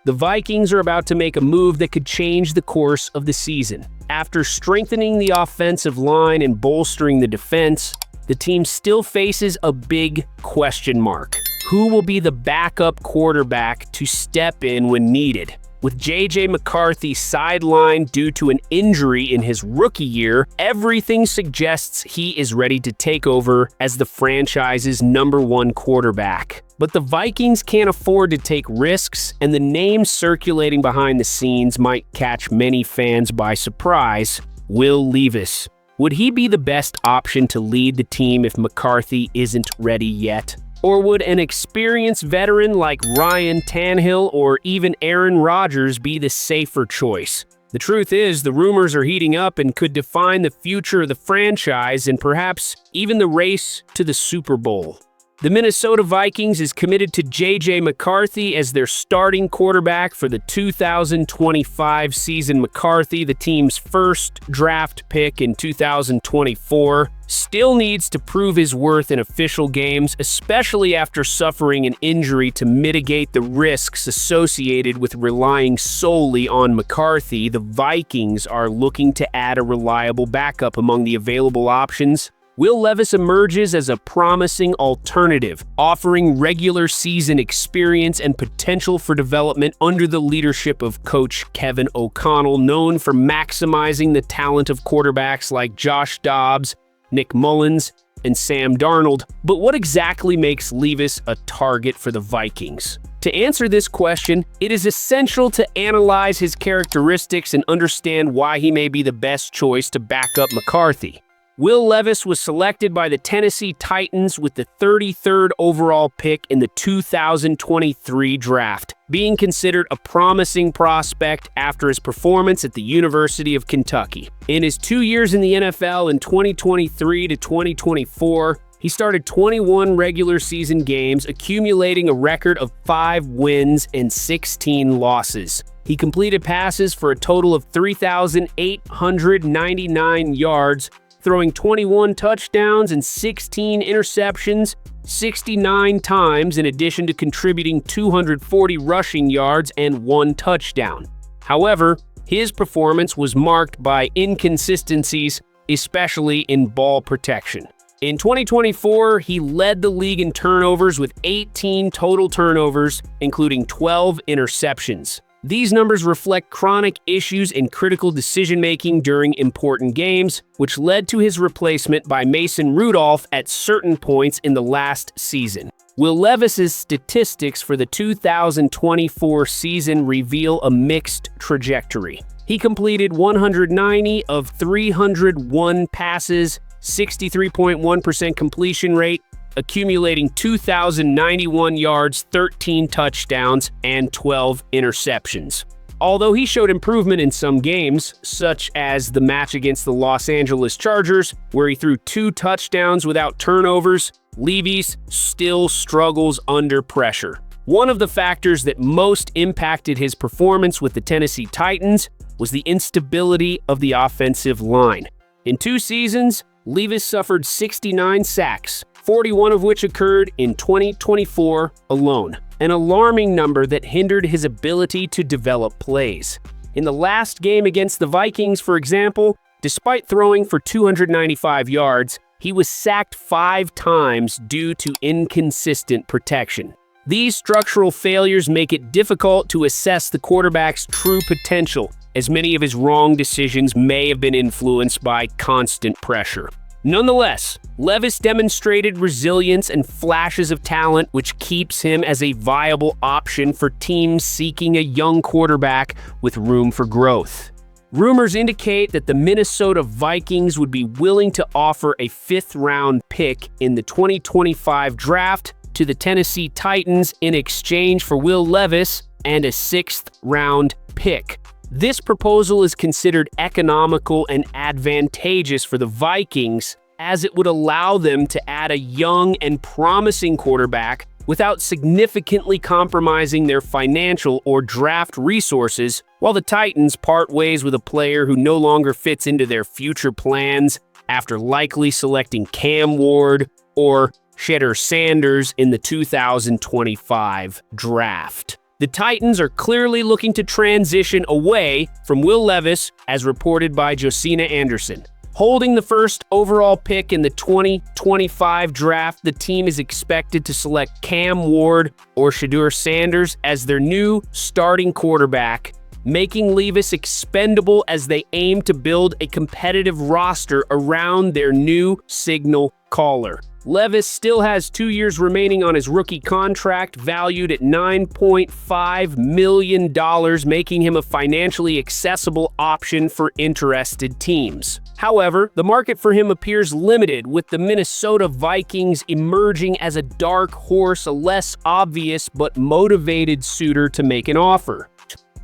The Vikings are about to make a move that could change the course of the season. After strengthening the offensive line and bolstering the defense, the team still faces a big question mark. Who will be the backup quarterback to step in when needed? With J.J. McCarthy sidelined due to an injury in his rookie year, everything suggests he is ready to take over as the franchise's #1 quarterback. But the Vikings can't afford to take risks, and the name circulating behind the scenes might catch many fans by surprise: Will Levis. Would he be the best option to lead the team if McCarthy isn't ready yet? Or would an experienced veteran like Ryan Tannehill or even Aaron Rodgers be the safer choice? The truth is, the rumors are heating up and could define the future of the franchise and perhaps even the race to the Super Bowl. The Minnesota Vikings is committed to J.J. McCarthy as their starting quarterback for the 2025 season. McCarthy, the team's first draft pick in 2024, still needs to prove his worth in official games, especially after suffering an injury. To mitigate the risks associated with relying solely on McCarthy, the Vikings are looking to add a reliable backup among the available options. Will Levis emerges as a promising alternative, offering regular season experience and potential for development under the leadership of Coach Kevin O'Connell, known for maximizing the talent of quarterbacks like Josh Dobbs, Nick Mullins, and Sam Darnold. But what exactly makes Levis a target for the Vikings? To answer this question, it is essential to analyze his characteristics and understand why he may be the best choice to back up McCarthy. Will Levis was selected by the Tennessee Titans with the 33rd overall pick in the 2023 draft, being considered a promising prospect after his performance at the University of Kentucky. In his 2 years in the NFL in 2023 to 2024, he started 21 regular season games, accumulating a record of 5 wins and 16 losses. He completed passes for a total of 3,899 yards, throwing 21 touchdowns and 16 interceptions 69 times, in addition to contributing 240 rushing yards and 1 touchdown. However, his performance was marked by inconsistencies, especially in ball protection. In 2024, he led the league in turnovers with 18 total turnovers, including 12 interceptions. These numbers reflect chronic issues in critical decision-making during important games, which led to his replacement by Mason Rudolph at certain points in the last season. Will Levis's statistics for the 2024 season reveal a mixed trajectory. He completed 190 of 301 passes, 63.1% completion rate, accumulating 2,091 yards, 13 touchdowns, and 12 interceptions. Although he showed improvement in some games, such as the match against the Los Angeles Chargers, where he threw 2 touchdowns without turnovers, Levis still struggles under pressure. One of the factors that most impacted his performance with the Tennessee Titans was the instability of the offensive line. In 2 seasons, Levis suffered 69 sacks, 41 of which occurred in 2024 alone, an alarming number that hindered his ability to develop plays. In the last game against the Vikings, for example, despite throwing for 295 yards, he was sacked 5 times due to inconsistent protection. These structural failures make it difficult to assess the quarterback's true potential, as many of his wrong decisions may have been influenced by constant pressure. Nonetheless, Levis demonstrated resilience and flashes of talent, which keeps him as a viable option for teams seeking a young quarterback with room for growth. Rumors indicate that the Minnesota Vikings would be willing to offer a 5th-round pick in the 2025 draft to the Tennessee Titans in exchange for Will Levis and a 6th-round pick. This proposal is considered economical and advantageous for the Vikings, as it would allow them to add a young and promising quarterback without significantly compromising their financial or draft resources, while the Titans part ways with a player who no longer fits into their future plans after likely selecting Cam Ward or Shedeur Sanders in the 2025 draft. The Titans are clearly looking to transition away from Will Levis, as reported by Josina Anderson. Holding the first overall pick in the 2025 draft, the team is expected to select Cam Ward or Shedeur Sanders as their new starting quarterback, making Levis expendable as they aim to build a competitive roster around their new signal caller. Levis still has 2 years remaining on his rookie contract, valued at $9.5 million, making him a financially accessible option for interested teams. However, the market for him appears limited, with the Minnesota Vikings emerging as a dark horse, a less obvious but motivated suitor to make an offer.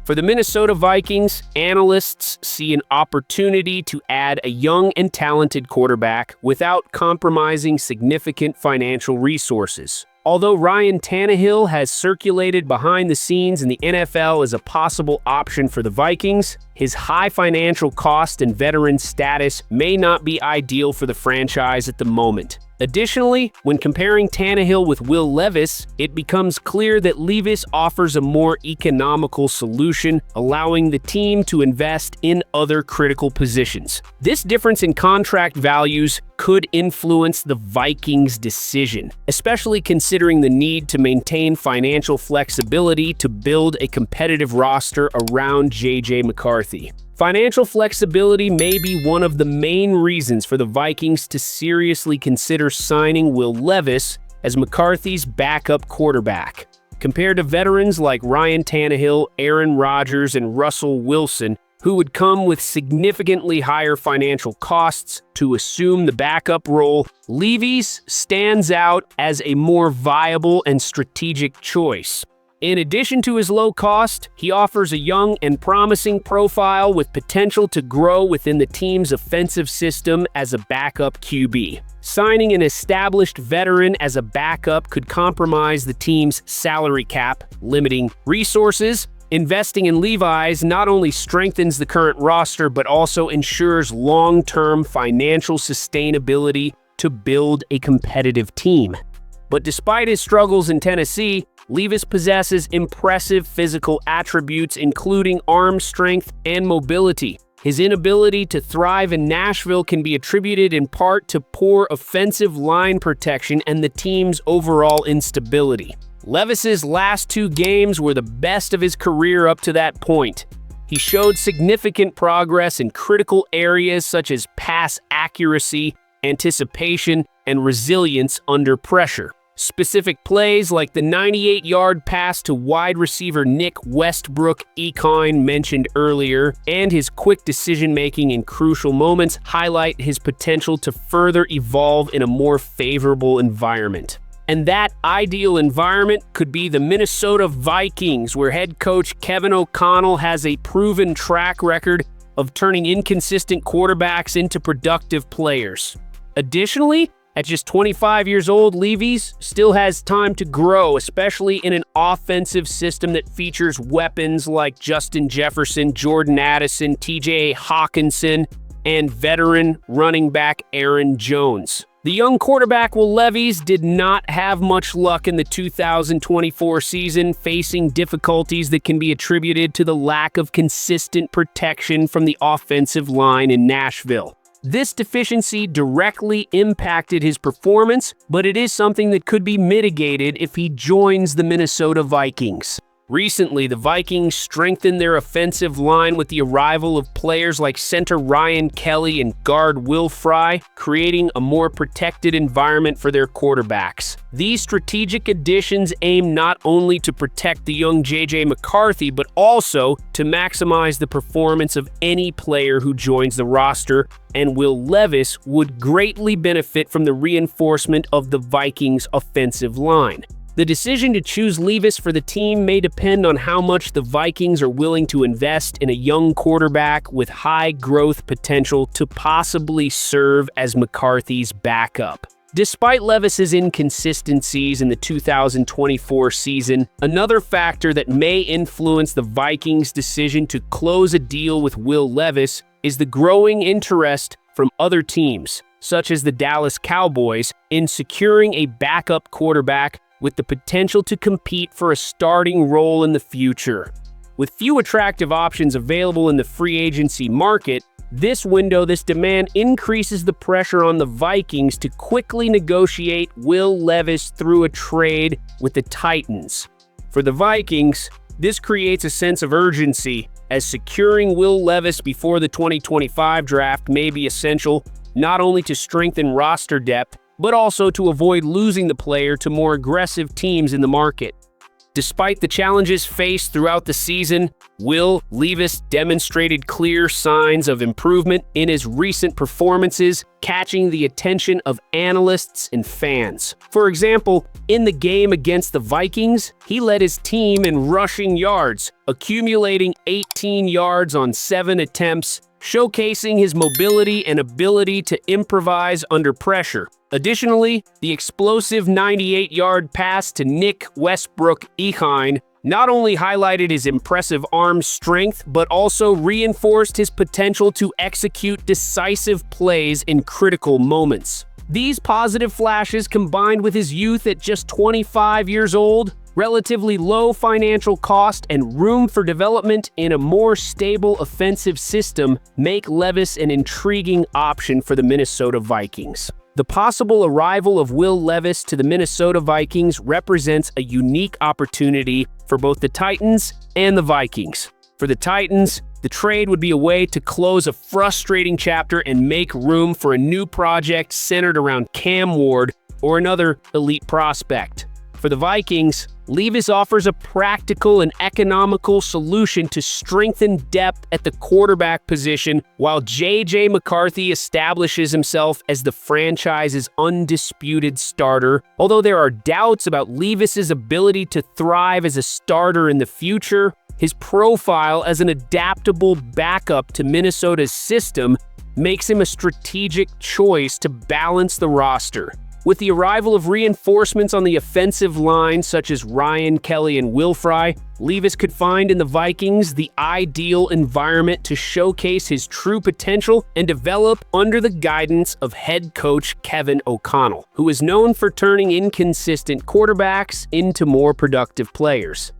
For the Minnesota Vikings, analysts see an opportunity to add a young and talented quarterback without compromising significant financial resources. Although Ryan Tannehill has circulated behind the scenes in the NFL as a possible option for the Vikings, his high financial cost and veteran status may not be ideal for the franchise at the moment. Additionally, when comparing Tannehill with Will Levis, it becomes clear that Levis offers a more economical solution, allowing the team to invest in other critical positions. This difference in contract values could influence the Vikings' decision, especially considering the need to maintain financial flexibility to build a competitive roster around J.J. McCarthy. Financial flexibility may be one of the main reasons for the Vikings to seriously consider signing Will Levis as McCarthy's backup quarterback. Compared to veterans like Ryan Tannehill, Aaron Rodgers, and Russell Wilson, who would come with significantly higher financial costs to assume the backup role, Levis stands out as a more viable and strategic choice. In addition to his low cost, he offers a young and promising profile with potential to grow within the team's offensive system as a backup QB. Signing an established veteran as a backup could compromise the team's salary cap, limiting resources. Investing in Levis not only strengthens the current roster, but also ensures long-term financial sustainability to build a competitive team. But despite his struggles in Tennessee, Levis possesses impressive physical attributes, including arm strength and mobility. His inability to thrive in Nashville can be attributed in part to poor offensive line protection and the team's overall instability. Levis's last 2 games were the best of his career up to that point. He showed significant progress in critical areas such as pass accuracy, anticipation, and resilience under pressure. Specific plays like the 98-yard pass to wide receiver Nick Westbrook-Ekine mentioned earlier, and his quick decision-making in crucial moments highlight his potential to further evolve in a more favorable environment. And that ideal environment could be the Minnesota Vikings, where head coach Kevin O'Connell has a proven track record of turning inconsistent quarterbacks into productive players. Additionally, at just 25 years old, Levis still has time to grow, especially in an offensive system that features weapons like Justin Jefferson, Jordan Addison, TJ Hawkinson, and veteran running back Aaron Jones. The young quarterback Will Levis did not have much luck in the 2024 season, facing difficulties that can be attributed to the lack of consistent protection from the offensive line in Nashville. This deficiency directly impacted his performance, but it is something that could be mitigated if he joins the Minnesota Vikings. Recently, the Vikings strengthened their offensive line with the arrival of players like center Ryan Kelly and guard Will Fry, creating a more protected environment for their quarterbacks. These strategic additions aim not only to protect the young J.J. McCarthy, but also to maximize the performance of any player who joins the roster, and Will Levis would greatly benefit from the reinforcement of the Vikings' offensive line. The decision to choose Levis for the team may depend on how much the Vikings are willing to invest in a young quarterback with high growth potential to possibly serve as McCarthy's backup. Despite Levis's inconsistencies in the 2024 season, another factor that may influence the Vikings' decision to close a deal with Will Levis is the growing interest from other teams, such as the Dallas Cowboys, in securing a backup quarterback with the potential to compete for a starting role in the future. With few attractive options available in the free agency market, this demand increases the pressure on the Vikings to quickly negotiate Will Levis through a trade with the Titans. For the Vikings, this creates a sense of urgency, as securing Will Levis before the 2025 draft may be essential not only to strengthen roster depth, but also to avoid losing the player to more aggressive teams in the market. Despite the challenges faced throughout the season, Will Levis demonstrated clear signs of improvement in his recent performances, catching the attention of analysts and fans. For example, in the game against the Vikings, he led his team in rushing yards, accumulating 18 yards on 7 attempts, showcasing his mobility and ability to improvise under pressure. Additionally, the explosive 98-yard pass to Nick Westbrook-Ikhine not only highlighted his impressive arm strength, but also reinforced his potential to execute decisive plays in critical moments. These positive flashes, combined with his youth at just 25 years old, relatively low financial cost, and room for development in a more stable offensive system, make Levis an intriguing option for the Minnesota Vikings. The possible arrival of Will Levis to the Minnesota Vikings represents a unique opportunity for both the Titans and the Vikings. For the Titans, the trade would be a way to close a frustrating chapter and make room for a new project centered around Cam Ward or another elite prospect. For the Vikings, Levis offers a practical and economical solution to strengthen depth at the quarterback position, while J.J. McCarthy establishes himself as the franchise's undisputed starter. Although there are doubts about Levis's ability to thrive as a starter in the future, his profile as an adaptable backup to Minnesota's system makes him a strategic choice to balance the roster. With the arrival of reinforcements on the offensive line such as Ryan Kelly and Will Fry, Levis could find in the Vikings the ideal environment to showcase his true potential and develop under the guidance of head coach Kevin O'Connell, who is known for turning inconsistent quarterbacks into more productive players.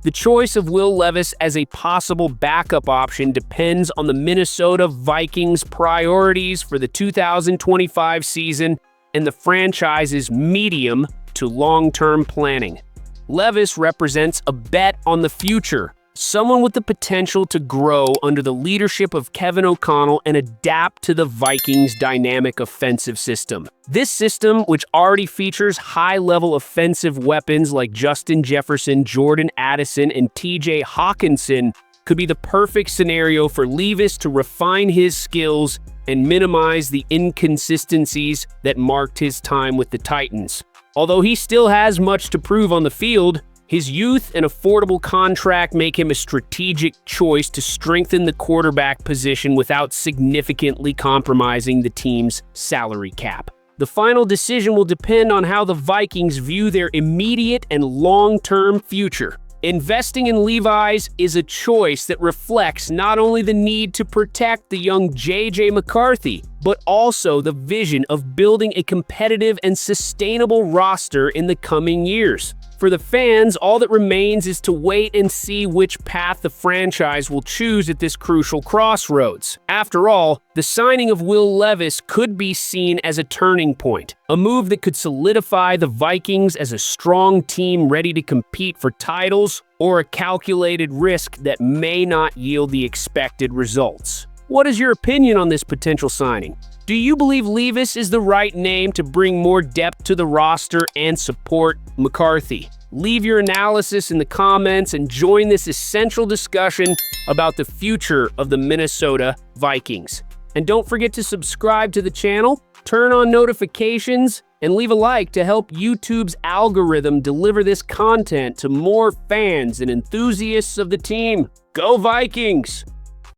The choice of Will Levis as a possible backup option depends on the Minnesota Vikings' priorities for the 2025 season and the franchise's medium to long-term planning. Levis represents a bet on the future, someone with the potential to grow under the leadership of Kevin O'Connell and adapt to the Vikings' dynamic offensive system. This system, which already features high-level offensive weapons like Justin Jefferson, Jordan Addison, and TJ Hawkinson, could be the perfect scenario for Levis to refine his skills and minimize the inconsistencies that marked his time with the Titans. Although he still has much to prove on the field, his youth and affordable contract make him a strategic choice to strengthen the quarterback position without significantly compromising the team's salary cap. The final decision will depend on how the Vikings view their immediate and long-term future. Investing in Levi's is a choice that reflects not only the need to protect the young J.J. McCarthy, but also the vision of building a competitive and sustainable roster in the coming years. For the fans, all that remains is to wait and see which path the franchise will choose at this crucial crossroads. After all, the signing of Will Levis could be seen as a turning point, a move that could solidify the Vikings as a strong team ready to compete for titles, or a calculated risk that may not yield the expected results. What is your opinion on this potential signing? Do you believe Levis is the right name to bring more depth to the roster and support McCarthy? Leave your analysis in the comments and join this essential discussion about the future of the Minnesota Vikings. And don't forget to subscribe to the channel, turn on notifications, and leave a like to help YouTube's algorithm deliver this content to more fans and enthusiasts of the team. Go Vikings!